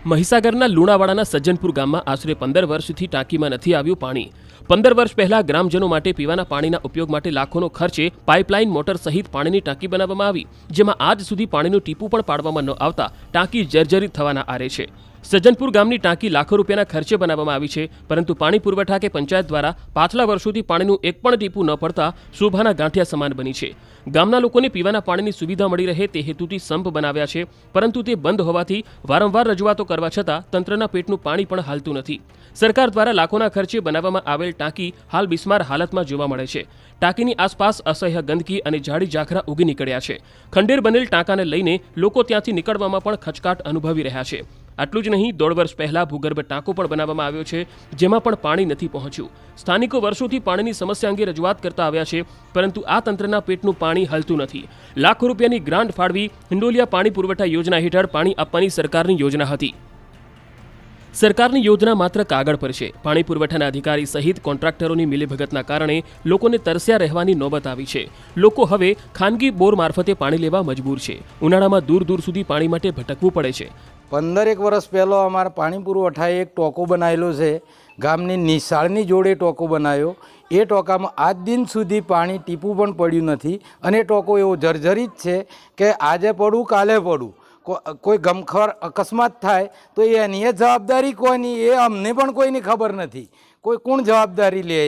મહીસાગરના લુણાવાડાના સજ્જનપુર ગામમાં આશરે 15 વર્ષથી ટાંકીમાં નથી આવ્યું પાણી। 15 વર્ષ પહેલા ગ્રામજનો માટે પીવાના પાણીના ઉપયોગ માટે લાખોનો ખર્ચે પાઇપલાઇન મોટર સહિત પાણીની ટાંકી બનાવવામાં આવી, જેમાં આજ સુધી પાણીનું ટીપું પણ પાડવામાં ન આવતા ટાંકી જર્જરિત થવાના આરે છે। સજ્જનપુર ગામની ટાંકી લાખો રૂપિયાના ખર્ચે બનાવવામાં આવી છે, પરંતુ પાણી પુરવઠા કે પંચાયત દ્વારા પાછલા વર્ષોથી પાણીનું એક પણ ટીપું ન પડતા શોભાના ગાંઠિયા સમાન બની છે। ગામના લોકોને પીવાના પાણીની સુવિધા મળી રહે તે હેતુથી સંપ બનાવ્યા છે, પરંતુ તે બંધ હોવાથી વારંવાર રજૂઆતો કરવા છતાં તંત્રના પેટનું પાણી પણ હાલતું નથી। સરકાર દ્વારા લાખોના ખર્ચે બનાવવામાં આવેલ ટાંકી હાલ બિસ્માર હાલતમાં જોવા મળે છે। ટાંકીની આસપાસ અસહ્ય ગંદકી અને ઝાડી ઝાખરા ઉગી નીકળ્યા છે। ખંડેર બનેલ ટાંકાને લઈને લોકો ત્યાંથી નીકળવામાં પણ ખચકાટ અનુભવી રહ્યા છે। આટલું જ નહીં, 1.5 વર્ષ પહેલા ભૂગર્ભ ટાંકો પણ બનાવવામાં આવ્યો છે, જેમાં પણ પાણી નથી પહોંચ્યું। સ્થાનિકો વર્ષોથી પાણીની સમસ્યા અંગે રજૂઆત કરતા આવ્યા છે, પરંતુ આ તંત્રના પેટનું પાણી હલતું નથી। લાખો રૂપિયાની ગ્રાન્ટ ફાળવી હિંડોલિયા પાણી પુરવઠા યોજના હેઠળ પાણી આપવાની સરકારની યોજના હતી। સરકારની યોજના માત્ર કાગળ પર છે। પાણી પુરવઠાના અધિકારી સહિત કોન્ટ્રાક્ટરોની મિલીભગતના કારણે લોકોને તરસ્યા રહેવાની નોબત આવી છે। લોકો હવે ખાનગી બોર મારફતે પાણી લેવા મજબૂર છે। ઉનાળામાં દૂર દૂર સુધી પાણી માટે ભટકવું પડે છે। 15 વર્ષ પહેલો અમારા પાણી પુરવઠાએ એક ટોકો બનાવેલો છે, ગામની નિશાળની જોડે ટોકો બનાવ્યો। એ ટોકામાં આજ દિન સુધી પાણી ટીપું પણ પડ્યું નથી, અને ટોકો એવો જર્જરિત છે કે આજે પડું કાલે પડું, કોઈ ગમખર અકસ્માત થાય તો એની જવાબદારી કોની એ અમને પણ કોઈની ખબર નથી, કોઈ કોણ જવાબદારી લે।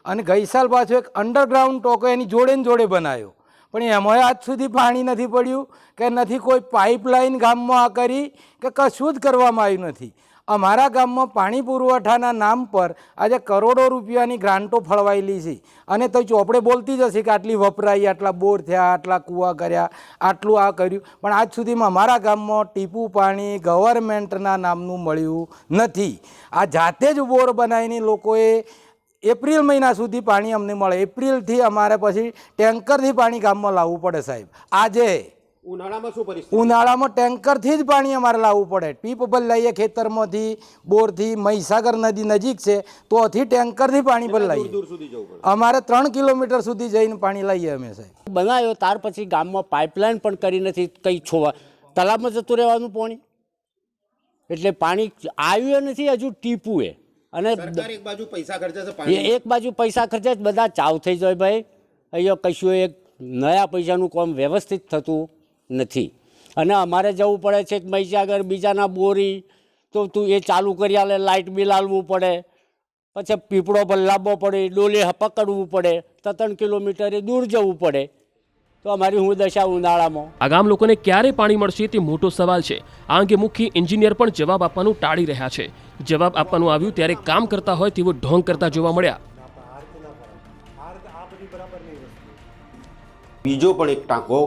અને ગઈ સાલ પાછો એક અંડરગ્રાઉન્ડ ટોકો એની જોડે ને જોડે બનાવ્યો, પણ એમાં આજ સુધી પાણી નથી પડ્યું કે નથી કોઈ પાઇપલાઇન ગામમાં આ કરી કે કશું જ કરવામાં આવ્યું નથી। અમારા ગામમાં પાણી પુરવઠાના નામ પર આજે કરોડો રૂપિયાની ગ્રાન્ટો ફળવાયેલી છે, અને તો ચોપડે બોલતી જ હશે કે આટલી વપરાઈ, આટલા બોર થયા, આટલા કૂવા કર્યા, આટલું આ કર્યું, પણ આજ સુધીમાં અમારા ગામમાં ટીપું પાણી ગવર્મેન્ટના નામનું મળ્યું નથી। આ જાતે જ બોર બનાવીને લોકોએ એપ્રિલ મહિના સુધી પાણી અમને મળે, એપ્રિલથી અમારે પછી ટેન્કરથી પાણી ગામમાં લાવવું પડે સાહેબ। આજે ઉનાળામાં શું પરિસ્થિતિ? ઉનાળામાં ટેન્કરથી જ પાણી અમારે લાવવું પડે। પીપ લઈએ ખેતરમાંથી, બોરથી, મહીસાગર નદી નજીક છે તોથી ટેન્કરથી પાણી ભરાઈએ। અમારે 3 કિલોમીટર સુધી જઈને પાણી લઈએ અમે સાહેબ। બનાવ્યો ત્યાર પછી ગામમાં પાઇપલાઇન પણ કરી નથી, કંઈ છોવા તલાબમાં જતું રહેવાનું પાણી, એટલે પાણી આવ્યું નથી હજુ ટીપું એ। અને એક બાજુ પૈસા ખર્ચે છે, એક બાજુ પૈસા ખર્ચે બધા ચાવ થઈ જાય ભાઈ, અહીંયા કશું એક નયા પૈસાનું કામ વ્યવસ્થિત થતું નથી। અને અમારે જવું પડે છે કે મહીસાગર બીજાના બોરી તો તું એ ચાલુ કરી આલે, લાઇટ બિલ આલવું પડે, પછી પીપળો પર લાવવો પડે, ડોલે પકડવું પડે, 3 કિલોમીટરે દૂર જવું પડે, તો અમારી હું દશા ઉનાળામાં। આ ગામ લોકોને ક્યારે પાણી મળશે તે મોટો સવાલ છે। આ અંગે મુખ્ય એન્જિનિયર પણ જવાબ આપવાનું ટાળી રહ્યા છે। જવાબ આપવાનું આવ્યું ત્યારે કામ કરતા હોય તેવો ઢોંગ કરતા જોવા મળ્યા। બીજો પણ એક ટાંકો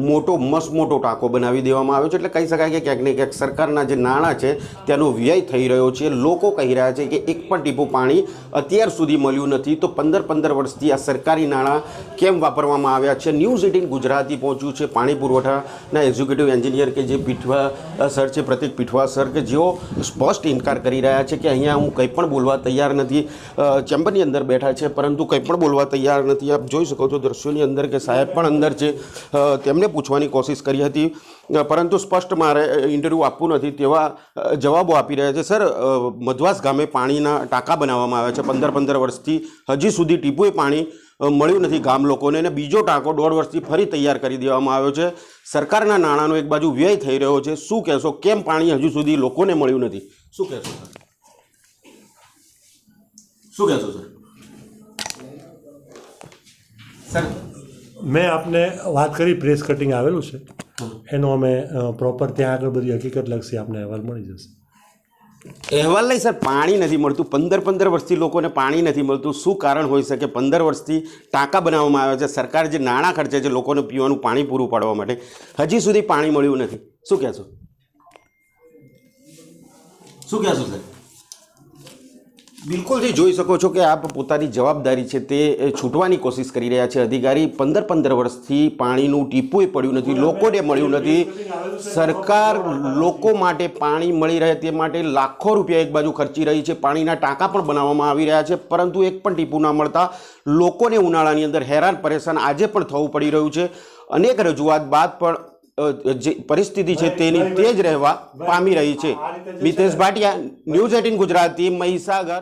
મોટો મોટો ટાંકો બનાવી દેવામાં આવ્યો છે, એટલે કહી શકાય કે ક્યાંક ને ક્યાંક સરકારના જે નાણાં છે તેનો વ્યય થઈ રહ્યો છે। લોકો કહી રહ્યા છે કે એક પણ ટીપું પાણી અત્યાર સુધી મળ્યું નથી, તો 15 વર્ષથી આ સરકારી નાણાં કેમ વાપરવામાં આવ્યા છે? ન્યૂઝ 18 ગુજરાતી પહોંચ્યું છે પાણી પુરવઠાના એક્ઝિક્યુટિવ એન્જિનિયર કે જે પીઠવા સર છે, પ્રતિક પીઠવા સર, કે જેઓ સ્પષ્ટ ઇનકાર કરી રહ્યા છે કે અહીંયા હું કંઈ પણ બોલવા તૈયાર નથી। ચેમ્બરની અંદર બેઠા છે પરંતુ કંઈ પણ બોલવા તૈયાર નથી। આપ જોઈ શકો છો દ્રશ્યોની અંદર કે સાહેબ પણ અંદર છે, તેમને પૂછવાની કોશિશ કરી હતી, પરંતુ સ્પષ્ટ મારે ઇન્ટરવ્યૂ આપવું નથી તેવા જવાબો આપી રહ્યા છે। સર, મધવાસ ગામે પાણીના ટાંકા બનાવવામાં આવ્યા છે 15 વર્ષથી, હજી સુધી ટીપુએ પાણી મળ્યું નથી ગામ લોકોને, અને બીજો ટાંકો 1.5 વર્ષથી ફરી તૈયાર કરી દેવામાં આવ્યો છે। સરકારના નાણાંનો એક બાજુ વ્યય થઈ રહ્યો છે, શું કહેશો? કેમ પાણી હજુ સુધી લોકોને મળ્યું નથી? શું કહેશો સર? શું કહેશો સર? મેં આપને વાત કરી, પ્રેસ કટિંગ આવેલું છે, એનો અમે પ્રોપર ત્યાં આગળ બધી હકીકત લક્ષી આપને અહેવાલ મળી જશે। અહેવાલ નહીં સર, પાણી નથી મળતું, 15 વર્ષથી લોકોને પાણી નથી મળતું, શું કારણ હોઈ શકે? 15 વર્ષથી ટાંકા બનાવવામાં આવ્યા છે, સરકાર જે નાણાં ખર્ચે છે લોકોને પીવાનું પાણી પૂરું પાડવા માટે, હજી સુધી પાણી મળ્યું નથી, શું કહેશો? શું કહેશો સર? બિલકુલથી જોઈ શકો છો કે આપ પોતાની જવાબદારી છે તે છૂટવાની કોશિશ કરી રહ્યા છે અધિકારી। 15 વર્ષથી પાણીનું ટીપું પડ્યું નથી, લોકોને મળ્યું નથી। સરકાર લોકો માટે પાણી મળી રહે તે માટે લાખો રૂપિયા એક બાજુ ખર્ચી રહી છે, પાણીના ટાંકા પણ બનાવવામાં આવી રહ્યા છે, પરંતુ એક પણ ટીપું ના મળતા લોકોને ઉનાળાની અંદર હેરાન પરેશાન આજે પણ થવું પડી રહ્યું છે। અનેક રજૂઆત બાદ પણ જે પરિસ્થિતિ છે તેની તે જ રહેવા પામી રહી છે. મિતેશ ભાટિયા, ન્યૂઝ 18 ગુજરાતી, મહીસાગર.